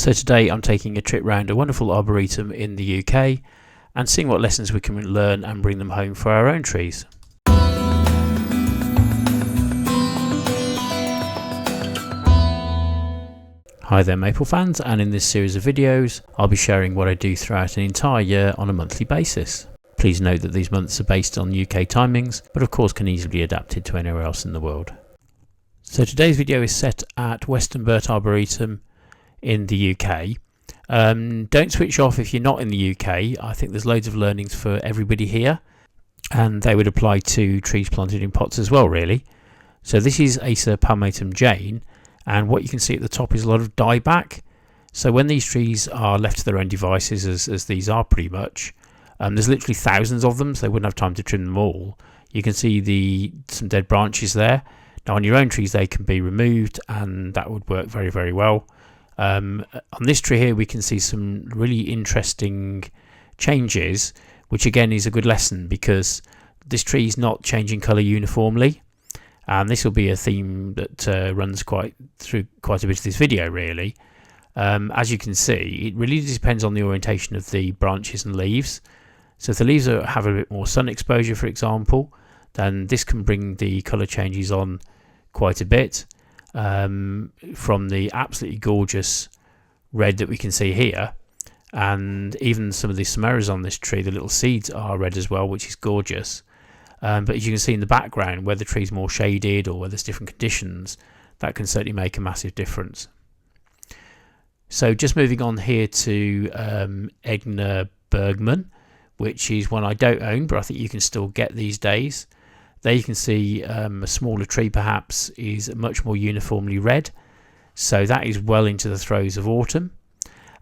So today I'm taking a trip round a wonderful arboretum in the UK and seeing what lessons we can learn and bring them home for our own trees. Hi there maple fans, and in this series of videos I'll be sharing what I do throughout an entire year on a monthly basis. Please note that these months are based on UK timings, but of course can easily be adapted to anywhere else in the world. So today's video is set at Westonbirt Arboretum in the UK. Don't switch off if you're not in the UK. I think there's loads of learnings for everybody here, and they would apply to trees planted in pots as well really. So this is Acer palmatum Jane, and what you can see at the top is a lot of dieback. So when these trees are left to their own devices, as these are pretty much, there's literally thousands of them, so they wouldn't have time to trim them all. You can see some dead branches there. Now on your own trees they can be removed, and that would work very, very well. On this tree here we can see some really interesting changes, which again is a good lesson because this tree is not changing colour uniformly, and this will be a theme that runs through quite a bit of this video really. As you can see, it really depends on the orientation of the branches and leaves. So if the leaves have a bit more sun exposure, for example, then this can bring the colour changes on quite a bit, from the absolutely gorgeous red that we can see here, and even some of the samaras on this tree, the little seeds are red as well, which is gorgeous. But as you can see in the background, where the tree's more shaded or where there's different conditions, that can certainly make a massive difference. So just moving on here to Egner Bergman, which is one I don't own, but I think you can still get these days. There you can see a smaller tree perhaps is much more uniformly red, so that is well into the throes of autumn.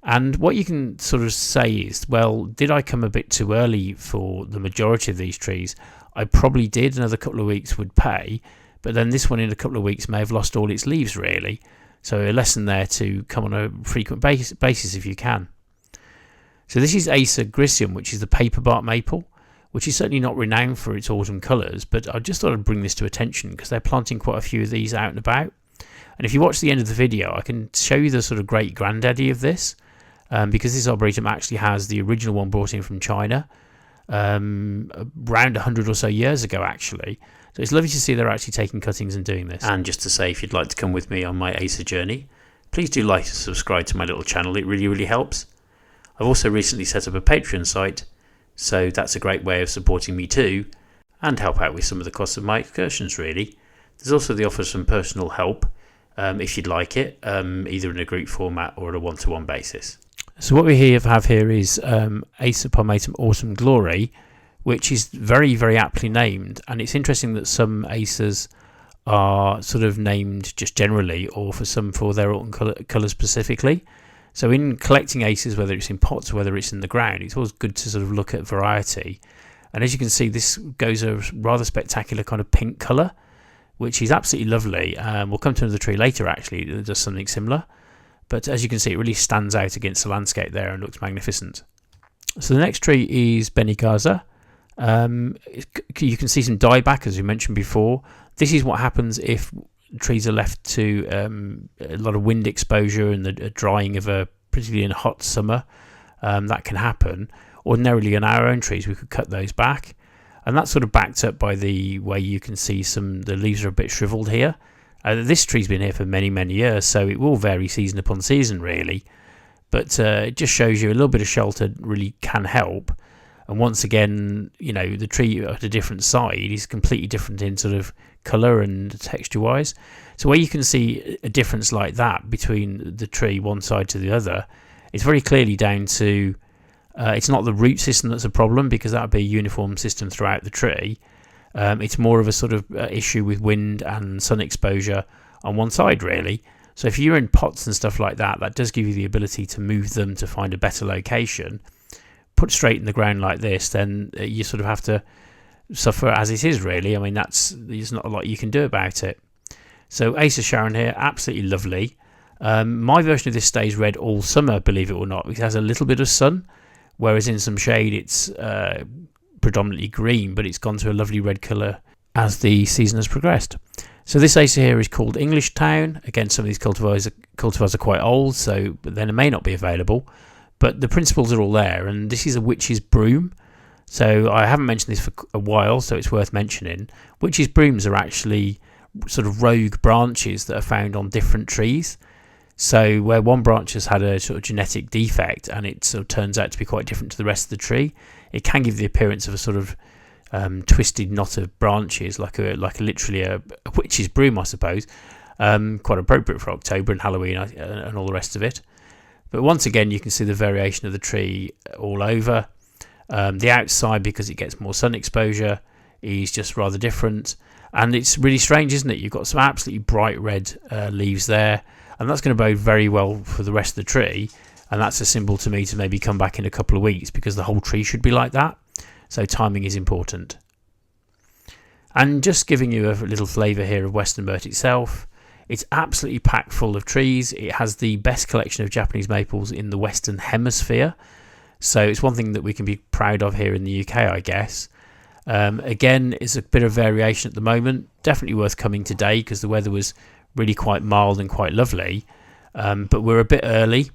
And what you can sort of say is, well, did I come a bit too early for the majority of these trees? I probably did. Another couple of weeks would pay, but then this one in a couple of weeks may have lost all its leaves really. So a lesson there to come on a frequent basis if you can. So this is Acer gricium, which is the paperbark maple, which is certainly not renowned for its autumn colours, but I just thought I'd bring this to attention because they're planting quite a few of these out and about. And if you watch the end of the video, I can show you the sort of great granddaddy of this, because this arboretum actually has the original one brought in from China, around 100 or so years ago actually. So it's lovely to see they're actually taking cuttings and doing this. And just to say, if you'd like to come with me on my Acer journey, please do like and subscribe to my little channel. It really, really helps. I've also recently set up a Patreon site, so that's a great way of supporting me too, and help out with some of the costs of my excursions really. There's also the offer of some personal help, if you'd like it, either in a group format or at a one-to-one basis. So what we have here is Acer palmatum autumn glory, which is very, very aptly named, and it's interesting that some Acers are sort of named just generally, or for their autumn colour specifically. So in collecting Acers, whether it's in pots or whether it's in the ground, it's always good to sort of look at variety. And as you can see, this goes a rather spectacular kind of pink colour, which is absolutely lovely. We'll come to another tree later actually that does something similar. But as you can see, it really stands out against the landscape there and looks magnificent. So the next tree is Benigaza. You can see some dieback, as we mentioned before. This is what happens if trees are left to a lot of wind exposure and the drying of particularly in a hot summer. That can happen. Ordinarily on our own trees we could cut those back, and that's sort of backed up by the way you can see the leaves are a bit shriveled here. This tree's been here for many, many years, so it will vary season upon season really, but it just shows you a little bit of shelter really can help. And once again, you know, the tree at a different side is completely different in sort of colour and texture wise. So where you can see a difference like that between the tree one side to the other, it's very clearly down to it's not the root system that's a problem, because that would be a uniform system throughout the tree. It's more of a sort of issue with wind and sun exposure on one side really. So if you're in pots and stuff like that, that does give you the ability to move them to find a better location. Put straight in the ground like this, then you sort of have to suffer as it is really. I mean, there's not a lot you can do about it. So Acer Sharon here, absolutely lovely. My version of this stays red all summer, believe it or not, because it has a little bit of sun, whereas in some shade it's predominantly green, but it's gone to a lovely red colour as the season has progressed. So this Acer here is called English Town. Again, some of these cultivars are quite old, so then it may not be available, but the principles are all there. And this is a witch's broom. So I haven't mentioned this for a while, so it's worth mentioning. Witch's brooms are actually sort of rogue branches that are found on different trees. So where one branch has had a sort of genetic defect and it sort of turns out to be quite different to the rest of the tree, it can give the appearance of a sort of twisted knot of branches, like literally a witch's broom, I suppose. Quite appropriate for October and Halloween and all the rest of it. But once again, you can see the variation of the tree all over. The outside, because it gets more sun exposure, is just rather different. And it's really strange, isn't it? You've got some absolutely bright red leaves there, and that's going to bode very well for the rest of the tree. And that's a symbol to me to maybe come back in a couple of weeks, because the whole tree should be like that. So timing is important. And just giving you a little flavour here of Westonbirt itself. It's absolutely packed full of trees. It has the best collection of Japanese maples in the Western Hemisphere. So it's one thing that we can be proud of here in the UK, I guess. Again, it's a bit of variation at the moment. Definitely worth coming today because the weather was really quite mild and quite lovely. But we're a bit early,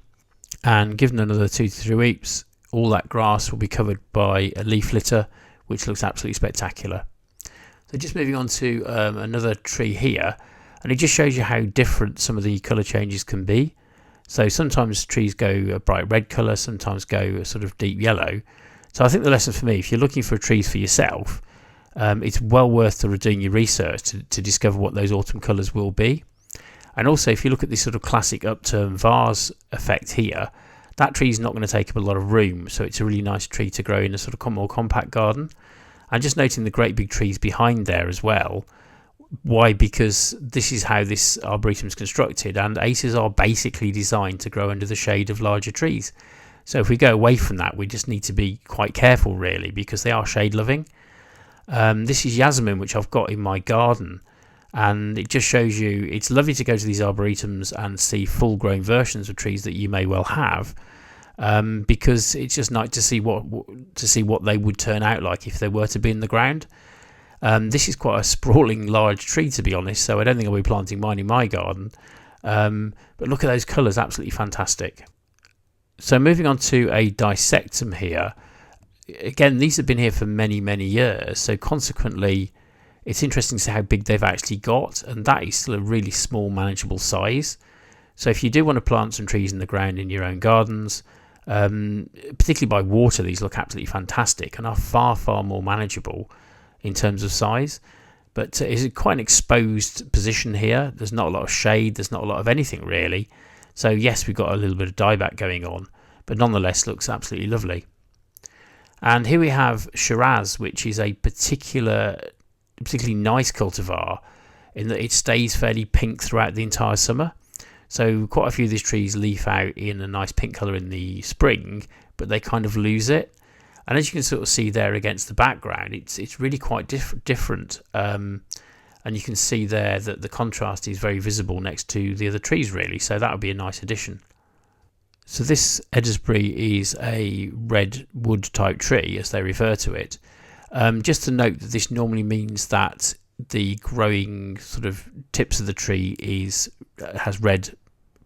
and given another 2 to 3 weeks, all that grass will be covered by a leaf litter, which looks absolutely spectacular. So just moving on to another tree here, and it just shows you how different some of the colour changes can be. So sometimes trees go a bright red colour, sometimes go a sort of deep yellow. So I think the lesson for me, if you're looking for trees for yourself, it's well worth sort of doing your research to discover what those autumn colours will be. And also, if you look at this sort of classic upturn vase effect here, that tree is not going to take up a lot of room, so it's a really nice tree to grow in a sort of more compact garden. And just noting the great big trees behind there as well. Why? Because this is how this arboretum is constructed, and Acers are basically designed to grow under the shade of larger trees. So if we go away from that, we just need to be quite careful, really, because they are shade loving. This is Yasmin, which I've got in my garden, and it just shows you it's lovely to go to these arboretums and see full grown versions of trees that you may well have, because it's just nice to see what they would turn out like if they were to be in the ground. This is quite a sprawling large tree, to be honest, so I don't think I'll be planting mine in my garden. But look at those colours, absolutely fantastic. So moving on to a dissectum here. Again, these have been here for many, many years, so consequently it's interesting to see how big they've actually got, and that is still a really small, manageable size. So if you do want to plant some trees in the ground in your own gardens, particularly by water, these look absolutely fantastic and are far, far more manageable in terms of size. But it's quite an exposed position here. There's not a lot of shade, there's not a lot of anything really. So yes, we've got a little bit of dieback going on, but nonetheless looks absolutely lovely. And here we have Shiraz, which is a particularly nice cultivar in that it stays fairly pink throughout the entire summer. So quite a few of these trees leaf out in a nice pink colour in the spring, but they kind of lose it. And as you can sort of see there against the background, it's really quite different. And you can see there that the contrast is very visible next to the other trees, really. So that would be a nice addition. So this Edisbury is a redwood type tree, as they refer to it. Just to note that this normally means that the growing sort of tips of the tree has red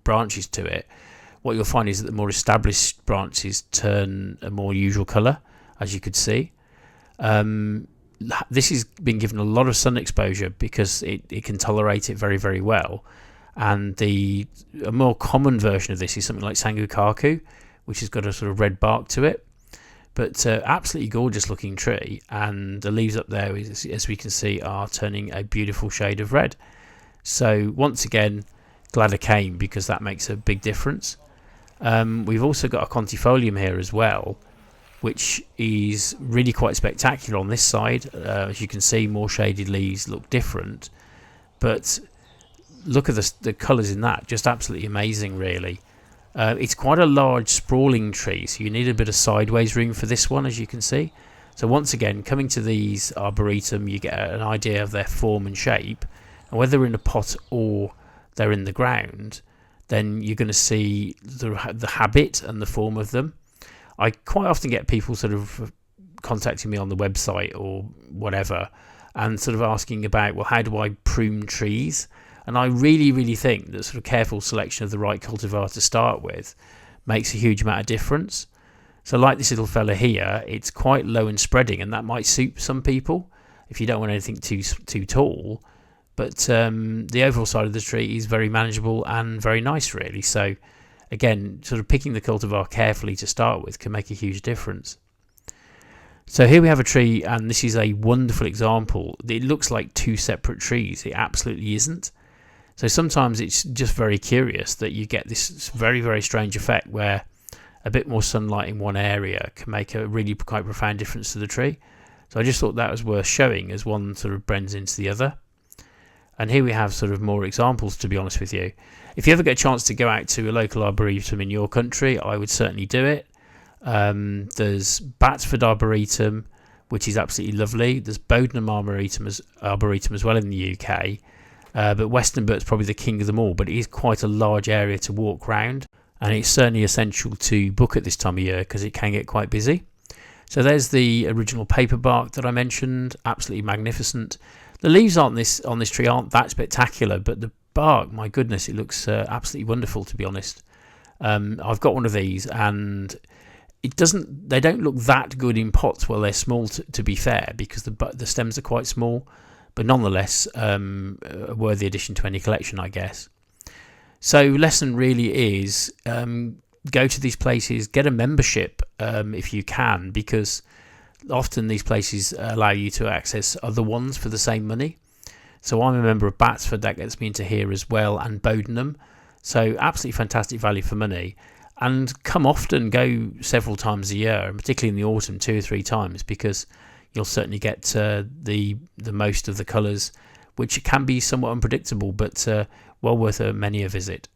branches to it. What you'll find is that the more established branches turn a more usual colour, as you could see. This has been given a lot of sun exposure because it can tolerate it very, very well. And a more common version of this is something like Sangukaku, which has got a sort of red bark to it. But absolutely gorgeous looking tree, and the leaves up there, as we can see, are turning a beautiful shade of red. So once again, glad I came because that makes a big difference. We've also got a contifolium here as well, which is really quite spectacular on this side. As you can see, more shaded leaves look different, but look at the colours in that, just absolutely amazing really. It's quite a large sprawling tree, so you need a bit of sideways room for this one, as you can see. So once again, coming to these arboretum, you get an idea of their form and shape, and whether they're in a pot or they're in the ground, then you're going to see the habit and the form of them. I quite often get people sort of contacting me on the website or whatever, and sort of asking about, well, how do I prune trees? And I really think that sort of careful selection of the right cultivar to start with makes a huge amount of difference. So like this little fella here, it's quite low and spreading, and that might suit some people if you don't want anything too tall. But the overall side of the tree is very manageable and very nice, really. So again, sort of picking the cultivar carefully to start with can make a huge difference. So here we have a tree, and this is a wonderful example. It looks like two separate trees. It absolutely isn't. So sometimes it's just very curious that you get this very strange effect where a bit more sunlight in one area can make a really quite profound difference to the tree. So I just thought that was worth showing as one sort of blends into the other. And here we have sort of more examples, to be honest with you. If you ever get a chance to go out to a local arboretum in your country, I would certainly do it. There's Westonbirt Arboretum, which is absolutely lovely. There's Bodenham Arboretum as well in the UK. But Westonbirt's probably the king of them all, but it is quite a large area to walk round. And it's certainly essential to book at this time of year because it can get quite busy. So there's the original paper bark that I mentioned, absolutely magnificent. The leaves on this tree aren't that spectacular, but the bark, my goodness, it looks absolutely wonderful, to be honest. I've got one of these, and they don't look that good in pots. Well, they're small to be fair, because the stems are quite small, but nonetheless a worthy addition to any collection, I guess. So lesson really is go to these places, get a membership if you can, because often these places allow you to access other ones for the same money. So I'm a member of Batsford, that gets me into here as well, and Bodenham. So absolutely fantastic value for money. And come often, go several times a year, and particularly in the autumn, 2 or 3 times, because you'll certainly get the most of the colours, which can be somewhat unpredictable, but well worth many a visit.